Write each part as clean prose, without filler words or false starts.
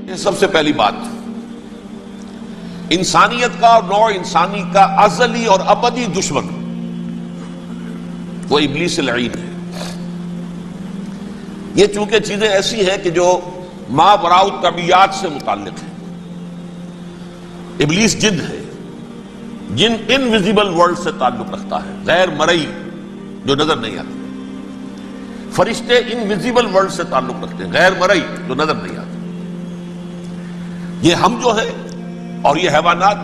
سب سے پہلی بات، انسانیت کا اور نوع انسانی کا ازلی اور ابدی دشمن وہ ابلیس لعین ہے۔ یہ چونکہ چیزیں ایسی ہیں کہ جو ماوراء الطبیعات سے متعلق ہیں۔ ابلیس جن ہے، جن انویزیبل ورلڈ سے تعلق رکھتا ہے، غیر مرئی جو نظر نہیں آتی۔ فرشتے انویزیبل ورلڈ سے تعلق رکھتے ہیں، غیر مرئی جو نظر نہیں آتی۔ یہ ہم جو ہے اور یہ حیوانات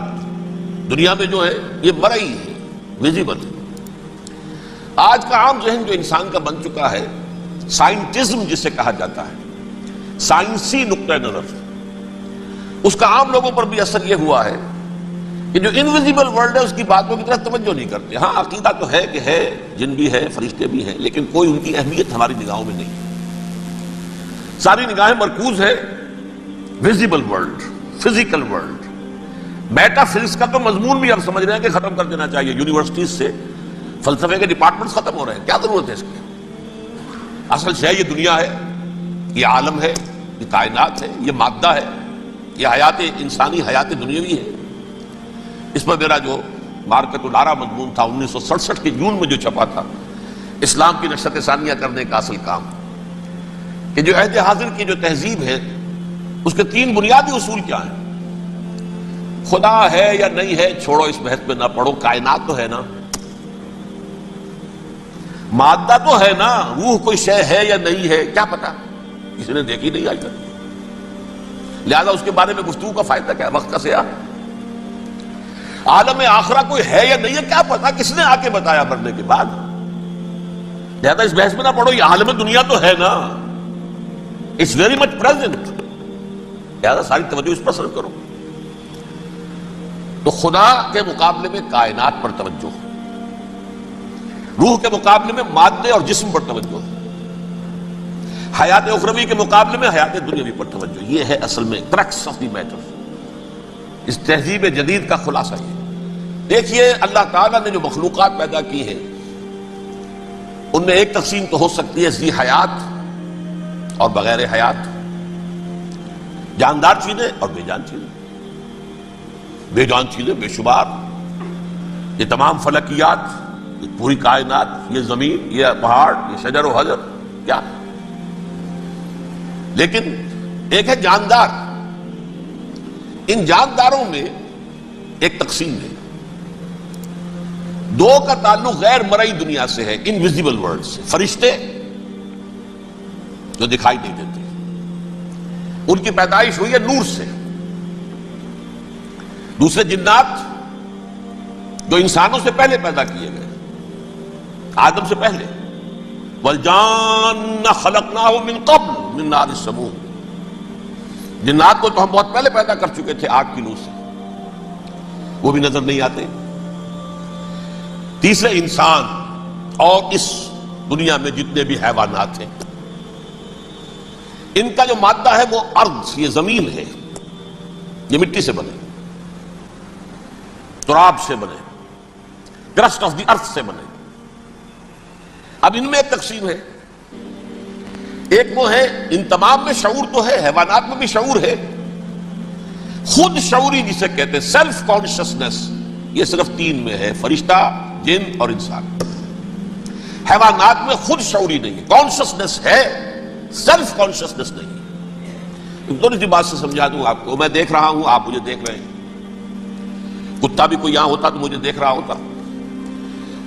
دنیا میں جو ہے یہ مرئی ہے، ویزیبل ہے۔ آج کا عام ذہن جو انسان کا بن چکا ہے، سائنٹزم جسے کہا جاتا ہے، سائنسی نقطہ نظر، اس کا عام لوگوں پر بھی اثر یہ ہوا ہے کہ جو انویزیبل ورلڈ ہے اس کی باتوں کی طرف توجہ نہیں کرتے۔ ہاں عقیدہ تو ہے کہ ہے، جن بھی ہے، فرشتے بھی ہیں، لیکن کوئی ان کی اہمیت ہماری نگاہوں میں نہیں۔ ساری نگاہیں مرکوز ہے visible world, physical world. Meta physics کا تو مضمون بھی اب سمجھ رہے ہیں کہ ختم کر دینا چاہیے، یونیورسٹیز سے فلسفے کے ڈپارٹمنٹس ختم ہو رہے ہیں، کیا ضرورت ہے اس کی؟ اصل شے یہ دنیا ہے، یہ عالم ہے، یہ کائنات ہے، یہ مادہ ہے، یہ حیات انسانی، حیات دنیاوی ہے۔ اس پر میرا جو مارکت الارا مضمون تھا 1967 کے جون میں جو چھپا تھا، اسلام کی نشرت ثانیہ کرنے کا اصل کام، کہ جو عہد حاضر کی جو تہذیب ہے اس کے 3 بنیادی اصول کیا ہیں؟ خدا ہے یا نہیں ہے چھوڑو، اس بحث پہ نہ پڑھو، کائنات تو ہے نا، مادہ تو ہے نا، روح کوئی شے ہے یا نہیں ہے کیا پتا، کسی نے دیکھی نہیں آج تک، لہذا اس کے بارے میں گفتگو کا فائدہ کیا؟ وقت کا سیاح۔ عالم آخرہ کوئی ہے یا نہیں ہے کیا پتا، کس نے آ کے بتایا مرنے کے بعد؟ لہذا اس بحث میں نہ پڑھو، یہ عالم دنیا تو ہے نا، اٹس ویری مچ پریزنٹ، لہذا ساری توجہ اس پر صرف کرو۔ تو خدا کے مقابلے میں کائنات پر توجہ، روح کے مقابلے میں مادے اور جسم پر توجہ، حیات اخروی کے مقابلے میں حیات دنیاوی پر توجہ۔ یہ ہے اصل میں کرکس آف دی میٹر، اس تہذیب جدید کا خلاصہ یہ۔ دیکھیے اللہ تعالیٰ نے جو مخلوقات پیدا کی ہیں ان میں ایک تقسیم تو ہو سکتی ہے ذی حیات اور بغیر حیات، جاندار چیزیں اور بے جان چیزیں۔ بے جان چیزیں بے شمار، یہ تمام فلکیات، یہ پوری کائنات، یہ زمین، یہ پہاڑ، یہ شجر و حجر، کیا؟ لیکن ایک ہے جاندار۔ ان جانداروں میں ایک تقسیم ہے، 2 کا تعلق غیر مرئی دنیا سے ہے، انویزیبل ورلڈ سے۔ فرشتے جو دکھائی نہیں دیتے، ان کی پیدائش ہوئی ہے نور سے۔ دوسرے جنات جو انسانوں سے پہلے پیدا کیے گئے، آدم سے پہلے، وَالْجَانَّ خَلَقْنَاهُ مِن قَبْلُ مِن نَارِ السَّمُومِ، جنات کو تو ہم بہت پہلے پیدا کر چکے تھے آگ کی نور سے، وہ بھی نظر نہیں آتے۔ تیسرے انسان اور اس دنیا میں جتنے بھی حیوانات ہیں، ان کا جو مادہ ہے وہ ارض، یہ زمین ہے، یہ مٹی سے بنے، تراب سے بنے، کرسٹ آف دی ارتھ سے بنے۔ اب ان میں ایک تقسیم ہے، ایک وہ ہے، ان تمام میں شعور تو ہے، حیوانات میں بھی شعور ہے، خود شعوری جسے کہتے ہیں سیلف کانشسنس، یہ صرف 3 میں ہے، فرشتہ، جن اور انسان۔ حیوانات میں خود شعوری نہیں ہے، کانشسنس ہے، سیلف کانشسنس نہیں ہے۔ تھوڑی سی بات سے سمجھا دوں آپ کو، میں دیکھ رہا ہوں، آپ مجھے دیکھ رہے ہیں، کتا بھی کوئی یہاں ہوتا تو مجھے دیکھ رہا ہوتا،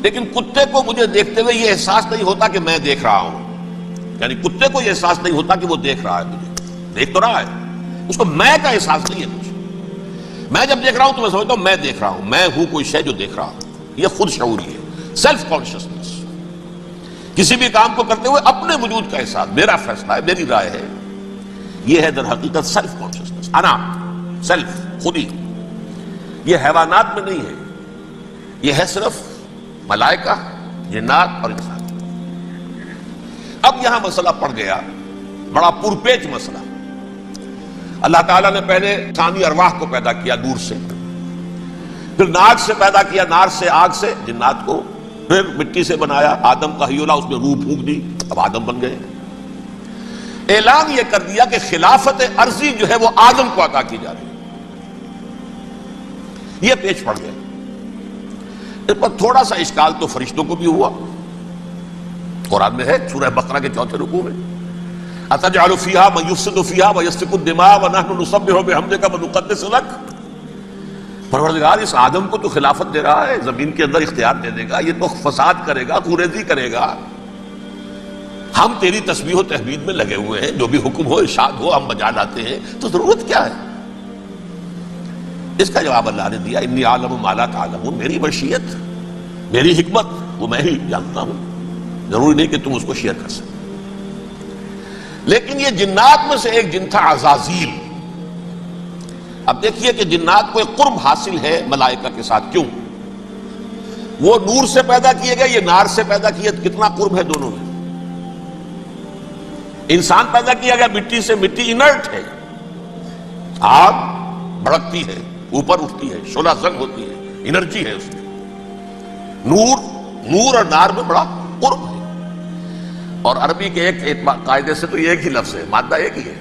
لیکن کتے کو مجھے دیکھتے ہوئے یہ احساس نہیں ہوتا کہ میں دیکھ رہا ہوں، یعنی کتے کو یہ احساس نہیں ہوتا کہ وہ دیکھ رہا ہے، مجھے دیکھ تو رہا ہے، اس کو میں کا احساس نہیں ہے کچھ۔ میں جب دیکھ رہا ہوں تو میں سمجھتا ہوں میں دیکھ رہا ہوں، میں ہوں کوئی شے جو دیکھ رہا ہوں، یہ خود شعوری ہے، سیلف کانشسنس۔ کسی بھی کام کو کرتے ہوئے اپنے وجود کا احساس، میرا فیصلہ ہے، میری رائے ہے، یہ ہے در حقیقت سیلف کانشسنس، انا، سیلف، خودی۔ یہ حیوانات میں نہیں ہے، یہ ہے صرف ملائکہ، جنات اور انسان۔ اب یہاں مسئلہ پڑ گیا، بڑا پرپیچ مسئلہ۔ اللہ تعالیٰ نے پہلے انسانی ارواح کو پیدا کیا نور سے، پھر ناک سے پیدا کیا، نار سے، آگ سے جنات کو، پھر مٹی سے بنایا، آدم کا حیولہ، اس میں روح پھونک دی، اب آدم بن گئے۔ اعلان یہ کر دیا کہ خلافت عرضی جو ہے وہ آدم کو عطا کی جا رہی ہے. یہ پیش پڑ گیا. اس پر تھوڑا سا اشکال تو فرشتوں کو بھی ہوا. قرآن میں ہے سورہ بقرہ کے 4 رکوع میں اتجعل فیہا من یفسد فیہا ویسفک الدماء ونحن نسبح بحمدک ونقدس لک. پروردگار اس آدم کو تو خلافت دے رہا ہے، زمین کے اندر اختیار دے دے گا، یہ تو فساد کرے گا، خوریزی کرے گا، ہم تیری تسبیح و تحمید میں لگے ہوئے ہیں، جو بھی حکم ہو ارشاد ہو ہم بجا لاتے ہیں، تو ضرورت کیا ہے؟ اس کا جواب اللہ نے دیا انی اعلم ما لا تعلمون. میری مشیت، میری حکمت وہ میں ہی جانتا ہوں، ضروری نہیں کہ تم اس کو شیئر کر سکتے. لیکن یہ جنات میں سے ایک جن تھا عزازیل. اب دیکھیے کہ جنات کو ایک قرب حاصل ہے ملائکہ کے ساتھ. کیوں؟ وہ نور سے پیدا کیے گئے، یہ نار سے پیدا کیے، کتنا قرب ہے دونوں میں. انسان پیدا کیا گیا مٹی سے، مٹی انرٹ ہے، آگ بھڑکتی ہے، اوپر اٹھتی ہے، شعلہ زنگ ہوتی ہے، انرجی ہے اس میں. نور اور نار میں بڑا قرب ہے. اور عربی کے ایک قاعدے سے تو یہ ایک ہی لفظ ہے، مادہ ایک ہی ہے،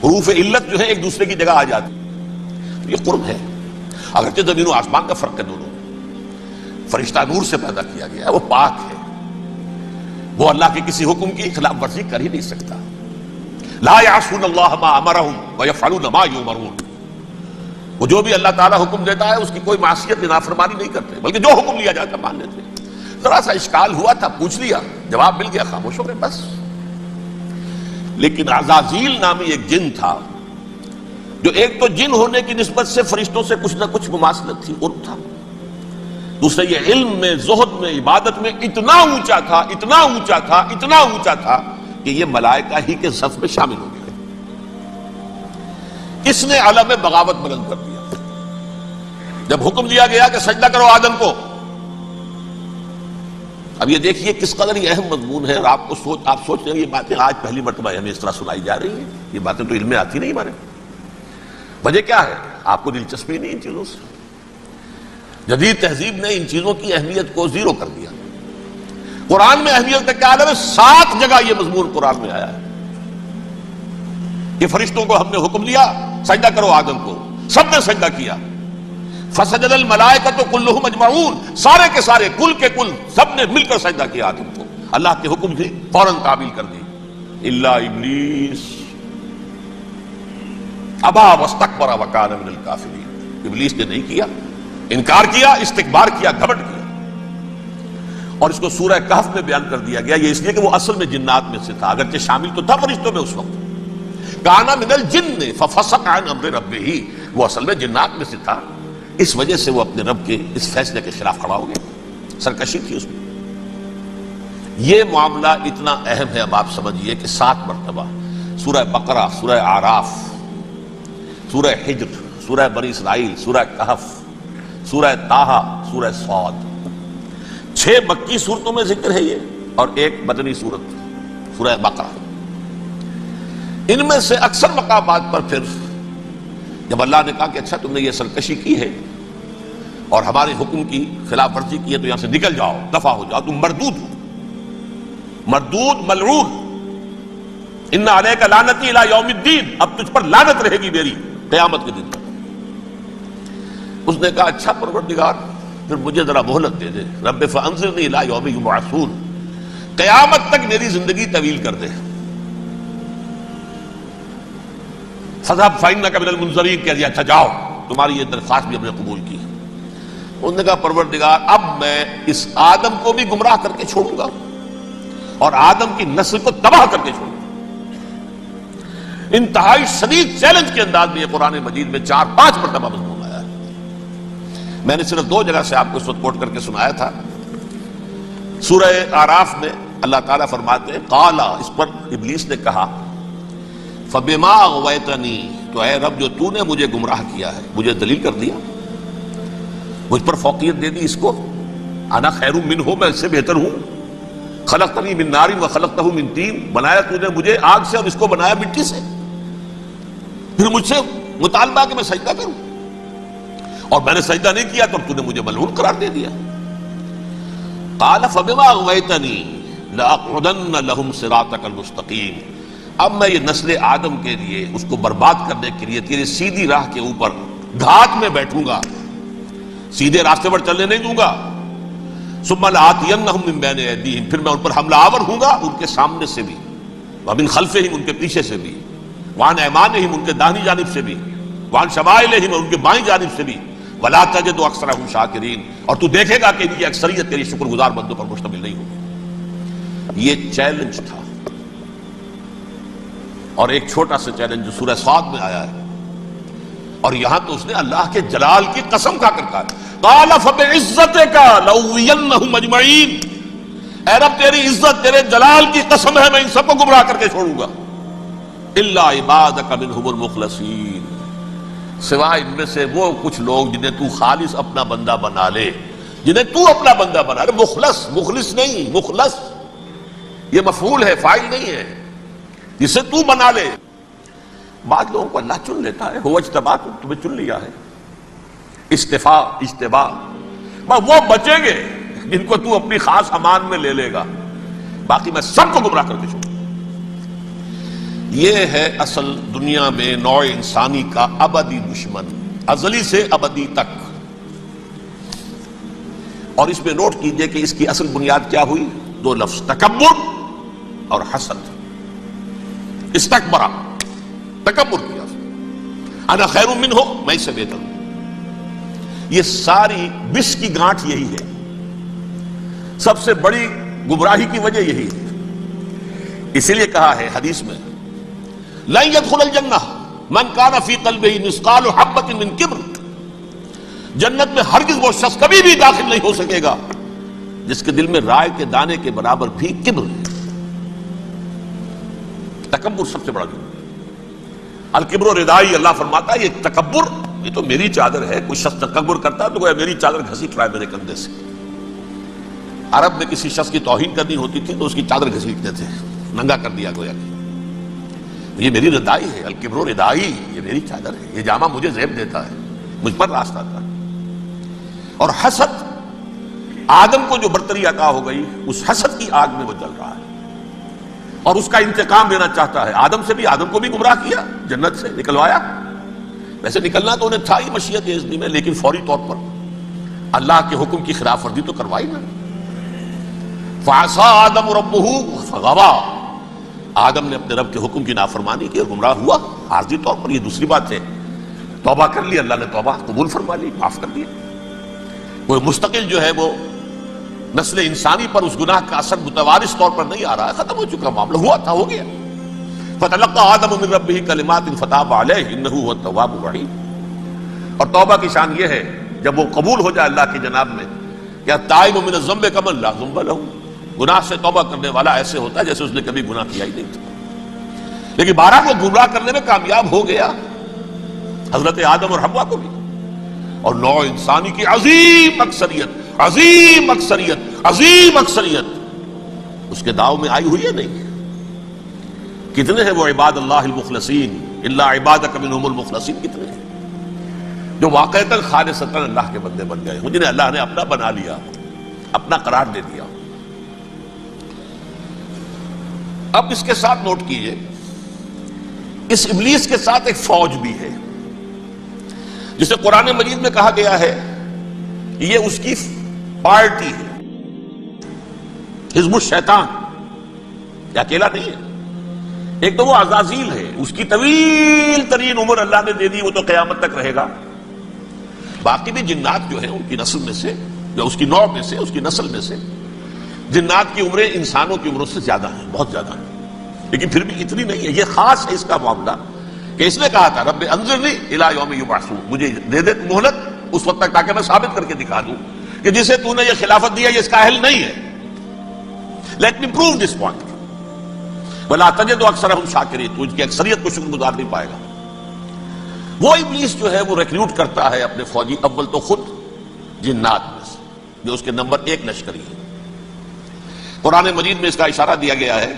حروف علت جو ہے ایک دوسرے کی جگہ آ جاتی. یہ قرب ہے، اگرچہ زمین و آسمان کا فرق ہے دونوں. فرشتہ نور سے پیدا کیا گیا ہے، وہ پاک ہے، وہ اللہ کے کسی حکم کی خلاف ورزی کر ہی نہیں سکتا. لا یعصون اللہ ما امرہم ویفعلون ما یؤمرون. وہ جو بھی اللہ تعالیٰ حکم دیتا ہے اس کی کوئی معصیت نافرمانی نہیں کرتے، بلکہ جو حکم لیا جاتا مان لیتے. ذرا سا اشکال ہوا تھا، پوچھ لیا، جواب مل گیا، خاموش ہو گئے بس. لیکن عزازیل نامی ایک جن تھا جو ایک تو جن ہونے کی نسبت سے فرشتوں سے کچھ نہ کچھ مماثلت تھی، قرب تھا. دوسرے یہ علم میں، زہد میں، عبادت میں اتنا اونچا تھا، اتنا اونچا تھا، اتنا اونچا تھا کہ یہ ملائکہ ہی کے صف میں شامل ہو گئے. اس نے علم بغاوت بلند کر دیا. جب حکم دیا گیا کہ سجدہ کرو آدم کو، اب یہ دیکھیے کس قدر یہ اہم مضمون ہے. اور آپ سوچ رہے ہیں یہ باتیں آج پہلی مرتبہ ہمیں اس طرح سنائی جا رہی ہیں. یہ باتیں تو علم میں آتی نہیں ہمارے. وجہ کیا ہے؟ آپ کو دلچسپی نہیں ان چیزوں سے. جدید تہذیب نے ان چیزوں کی اہمیت کو زیرو کر دیا. قرآن میں اہمیت کا کیا عالم ہے؟ 7 جگہ یہ مضمون قرآن میں آیا ہے کہ فرشتوں کو ہم نے حکم دیا سجدہ کرو آدم کو، سب نے سجدہ کیا. فسجد الملائکۃ کلھم اجمعون، سارے کے سارے، کل کے کل، سب نے مل کر سجدہ کیا آدم کو. اللہ کے حکم سے فوراً تعمیل کر دی. الا ابلیس ابا واستکبر وکان من الکافرین. ابلیس نے نہیں کیا، انکار کیا، استکبار کیا، گھمنڈ کیا. اور اس کو سورہ کہف میں بیان کر دیا گیا. یہ اس لیے کہ وہ اصل میں جنات میں سے تھا، اگرچہ شامل تو تھا فرشتوں میں اس وقت. کان من الجن ففسق عن امر ربہ، وہ اصل میں جنات میں سے تھا، اس وجہ سے وہ اپنے رب کے اس فیصلے کے خلاف کھڑا ہو گیا. سرکشی تھی اس میں. یہ معاملہ اتنا اہم ہے، اب آپ سمجھیے کہ 7 مرتبہ سورہ بقرہ، سورہ اعراف، سورہ حجر، سورہ بنی اسرائیل، سورہ کہف، سورہ طٰہٰ، سورہ صاد، 6 مکی صورتوں میں ذکر ہے یہ، اور ایک مدنی صورت سورہ بقرہ. ان میں سے اکثر مقامات پر پھر جب اللہ نے کہا کہ اچھا تم نے یہ سرکشی کی ہے اور ہمارے حکم کی خلاف ورزی کی ہے تو یہاں سے نکل جاؤ، دفع ہو جاؤ، تم مردود ہو، مردود، ملعون. ان علیک لعنتی الی یوم الدین، اب تجھ پر لعنت رہے گی میری قیامت کے دن تک. اس نے کہا اچھا پروردگار پھر مجھے ذرا مہلت دے دے. رب فانظرنی الی یوم یبعثون، قیامت تک میری زندگی طویل کر دے. فذهب فإنك من المنظرین، کہہ دیا اچھا جاؤ، تمہاری یہ درخواست بھی ہم نے قبول کی. انہوں نے کہا پروردگار اب میں اس آدم کو بھی گمراہ کر کے چھوڑوں گا اور آدم کی نسل کو تباہ کر کے چھوڑوں گا. انتہائی شدید چیلنج کے انداز میں یہ قرآن مجید میں 4-5 مرتبہ مضمون آیا ہے. میں نے صرف 2 جگہ سے آپ کو اس وقت کوٹ کر کے سنایا تھا. سورہ اعراف میں اللہ تعالیٰ فرماتے ہیں قالا، اس پر ابلیس نے کہا فبما اغویتنی، تو اے رب جو تو نے مجھے گمراہ کیا ہے، مجھے دلیل کر دیا، مجھ پر فوقیت دے دی اس کو. انا خیر منہ، میں اس سے بہتر ہوں. خلقتنی من نار وخلقتہ من طین، بنایا تو نے مجھے آگ سے اور اس کو بنایا مٹی سے. پھر مجھ سے مطالبہ کہ میں سجدہ کروں، اور میں نے سجدہ نہیں کیا تو تو نے مجھے ملعون قرار دے دیا. قال فبما اغویتنی لاقعدن لهم صراطک المستقیم، اب میں یہ نسل آدم کے لیے اس کو برباد کرنے کے لیے تیری سیدھی راہ کے اوپر گھات میں بیٹھوں گا، سیدھے راستے پر چلنے نہیں دوں گا۔ ثم لآتینہم من بین ایدیہم، پھر میں ان پر حملہ آور ہوں گا ان کے سامنے سے بھی، ومن خلفہم ان کے پیچھے سے بھی، وعن ایمانہم ان کے داہنی جانب سے بھی، وعن شمائلہم ان کے بائیں جانب سے بھی، ولا تجد اکثرہم شاکرین، اور تو دیکھے گا کہ ان کی اکثریت تیری شکر گزار بندوں پر مشتمل نہیں ہوگی۔ یہ چیلنج تھا، اور ایک چھوٹا سا چیلنج جو سورہ صاد میں آیا ہے، اور یہاں تو اس نے اللہ کے جلال کی قسم کھا کر کہا، قال فبعزتک لأغوینہم اجمعین، اے رب تیری عزت تیرے جلال کی قسم ہے میں ان سب کو گمراہ کر کے چھوڑوں گا، الا عبادک منہم المخلصین، سوائے ان میں سے وہ کچھ لوگ جنہیں تو خالص اپنا بندہ بنا لے، جنہیں تو اپنا بندہ بنا لے۔ مخلص، مخلص نہیں، مخلص یہ مفعول ہے، فاعل نہیں ہے، جسے تو بنا لے۔ بعض لوگوں کو اللہ چن لیتا ہے، ہو اجتباکم، تمہیں چن لیا ہے، استفاء اجتباء، وہ بچیں گے جن کو تو اپنی خاص امان میں لے لے گا، باقی میں سب کو گمراہ کر کے چھوڑوں۔ یہ ہے اصل دنیا میں نوع انسانی کا ابدی دشمن، ازلی سے ابدی تک۔ اور اس میں نوٹ کیجئے کہ اس کی اصل بنیاد کیا ہوئی؟ دو لفظ، تکبر اور حسد۔ استکبرا، تکبر کیا، انا خیر منہ، میں اس سے بہتر ہوں۔ یہ ساری بس کی گانٹھ یہی ہے، سب سے بڑی گمراہی کی وجہ یہی ہے۔ اسی لیے کہا ہے حدیث میں، لن يدخل الجنہ من کان فی قلبہ مثقال حبۃ من کبر، جنت میں ہرگز وہ شخص کبھی بھی داخل نہیں ہو سکے گا جس کے دل میں رائے کے دانے کے برابر بھی کبر ہے۔ تکبر سب سے بڑا جرم ہے۔ الکبر ردائی، اللہ فرماتا ہے یہ تکبر یہ تو میری چادر ہے۔ کوئی شخص تکبر کرتا ہے تو گویا میری چادر گھسیٹ رہا ہے میرے کندھے سے۔ عرب میں کسی شخص کی توہین کرنی ہوتی تھی تو اس کی چادر گھسیٹتے تھے، ننگا کر دیا گویا کہ یہ میری ردائی ہے، الکبر ردائی، یہ میری چادر ہے، یہ جامہ مجھے زیب دیتا ہے، مجھ پر راستہ تھا۔ اور حسد، آدم کو جو برتری عطا ہو گئی اس حسد کی آگ میں وہ جل رہا ہے اور اس کا انتقام لینا چاہتا ہے۔ آدم سے بھی، آدم کو بھی گمراہ کیا، جنت سے نکلوایا، ویسے نکلنا تو انہیں تھا ہی مشیت اذنی میں، لیکن فوری طور پر اللہ کے حکم کی خلاف ورزی تو کروائی نا۔ فعصى آدم ربہ فغوى، آدم نے اپنے رب کے حکم کی نافرمانی کی اور گمراہ ہوا عارضی طور پر۔ یہ دوسری بات ہے، توبہ کر لی، اللہ نے توبہ قبول فرما لی، معاف کر دیا۔ وہ مستقل جو ہے وہ نسل انسانی پر اس گناہ کا اثر متوارث طور پر نہیں آ رہا ہے، ختم ہو چکا معاملہ، ہوا تھا ہو گیا۔ فتلقى آدم من ربہ کلمات فتاب علیہ انہ هو التواب الرحیم۔ اور توبہ کی شان یہ ہے جب وہ قبول ہو جائے اللہ کی جناب میں، کیا تائب من الذنب کمن لا ذنب لہ، گناہ سے توبہ کرنے والا ایسے ہوتا ہے جیسے اس نے کبھی گناہ کیا ہی نہیں تھا۔ لیکن بارہ کو گمراہ کرنے میں کامیاب ہو گیا، حضرت آدم اور حوا کو بھی، اور نوع انسانی کی عظیم اکثریت، عظیم اکثریت، عظیم اکثریت اس کے داؤ میں آئی ہوئی ہے نہیں۔ کتنے ہیں وہ عباد اللہ المخلصین، الا عبادک منہم المخلصین، کتنے ہیں جو واقعتاً خالصتاً اللہ کے بندے بن گئے، جنہیں اللہ نے اپنا بنا لیا، اپنا قرار دے دیا۔ اب اس کے ساتھ نوٹ کیجئے، اس ابلیس کے ساتھ ایک فوج بھی ہے جسے قرآن مجید میں کہا گیا ہے یہ اس کی پارٹی ہے، حزب الشیطان، یہ اکیلا نہیں ہے۔ ایک تو وہ عزازیل ہے، اس کی طویل ترین عمر اللہ نے دے دی، وہ تو قیامت تک رہے گا۔ باقی بھی جنات جو ہیں ان کی نسل میں سے، یا اس کی نوع میں سے، اس کی نسل میں سے، جنات کی عمریں انسانوں کی عمروں سے زیادہ ہیں، بہت زیادہ ہیں، لیکن پھر بھی اتنی نہیں ہے۔ یہ خاص ہے اس کا معاملہ کہ اس نے کہا تھا رب انظرنی الی یوم یبعثون، مجھے دے دے مہلت اس وقت تک تاکہ میں ثابت کر کے دکھا دوں کہ جسے تو نے یہ خلافت دیا یہ اس کا اہل نہیں ہے۔ Let me prove this point, ولا تجد اکثرہم شاکرین، تو ان کی اکثریت کو شکر گزار نہیں پائے گا۔ وہ ابلیس جو ہے وہ ریکروٹ کرتا ہے اپنے فوجی، اول تو خود جنات میں سے جو اس کے نمبر 1 لشکری ہے۔ قرآن مجید میں اس کا اشارہ دیا گیا ہے،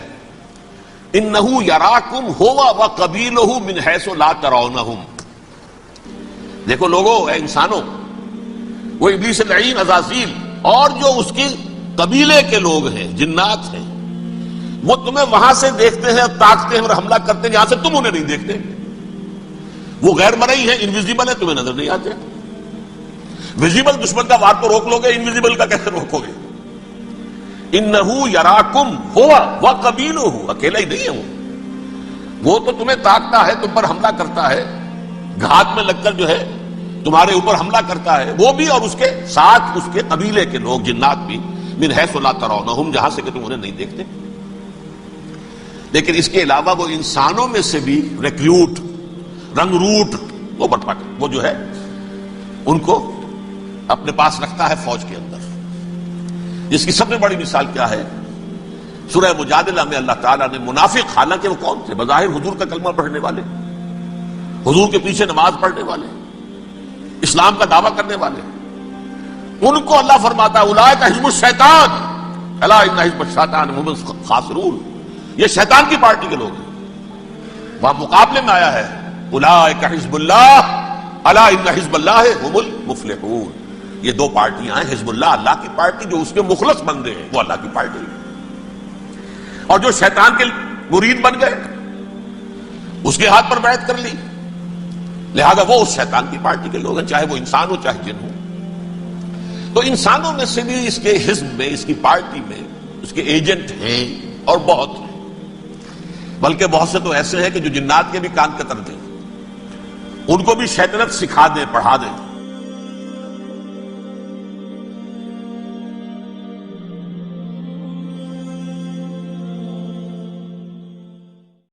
انہو یراکم ہوا وقبیلہ من حیث لا ترونہم۔ دیکھو لوگو، اے انسانوں، وہ ابلیس لعین عزازیل اور جو اس کے قبیلے کے لوگ ہیں، جنات ہیں، وہ تمہیں وہاں سے دیکھتے ہیں اور تاکتے ہیں اور حملہ کرتے ہیں جہاں سے تم انہیں نہیں دیکھتے. وہ غیر مرئی ہیں، انویزیبل ہے، تمہیں نظر نہیں آتے. ویزیبل دشمن کا وار تو روک لو گے، انویزیبل کا کیسے روکو گے؟ انہو یراکم ہوا وقبیلہ، اکیلا ہی نہیں ہے وہ تو تمہیں تاکتا ہے، تم پر حملہ کرتا ہے، گھات میں لگ کر جو ہے تمہارے اوپر حملہ کرتا ہے، وہ بھی اور اس کے ساتھ اس کے قبیلے کے لوگ، جنات بھی، من حیث لا ترونہم، جہاں سے کہ تم انہیں نہیں دیکھتے. لیکن اس کے علاوہ وہ انسانوں میں سے بھی ریکریوٹ، رنگ روٹ، وہ بٹوا کر وہ جو ہے ان کو اپنے پاس رکھتا ہے فوج کے اندر. جس کی سب سے بڑی مثال کیا ہے؟ سورہ مجادلہ میں اللہ تعالیٰ نے منافق، حالانکہ وہ کون تھے؟ بظاہر حضور کا کلمہ پڑھنے والے، حضور کے پیچھے نماز پڑھنے والے، اسلام کا دعویٰ کرنے والے، ان کو اللہ فرماتا ہے اولئک حزب الشیطان الا ان حزب الشیطان هم الخاسرون، یہ شیطان کی پارٹی کے لوگ ہیں. وہاں مقابلے میں آیا ہے اولئک حزب اللہ الا ان حزب اللہ هم المفلحون. یہ دو پارٹیاں ہیں، حزب اللہ اللہ کی پارٹی جو اس کے مخلص بندے ہیں، وہ اللہ کی پارٹی، اور جو شیطان کے مرید بن گئے اس کے ہاتھ پر بیعت کر لی، لہذا وہ اس شیطان کی پارٹی کے لوگ ہیں، چاہے وہ انسان ہو چاہے جن ہو. تو انسانوں میں سے بھی اس کے حزب میں، اس کی پارٹی میں اس کے ایجنٹ ہیں اور بہت ہیں، بلکہ بہت سے تو ایسے ہیں کہ جو جنات کے بھی کان کتر دیں، ان کو بھی شیطنت سکھا دیں، پڑھا دیں.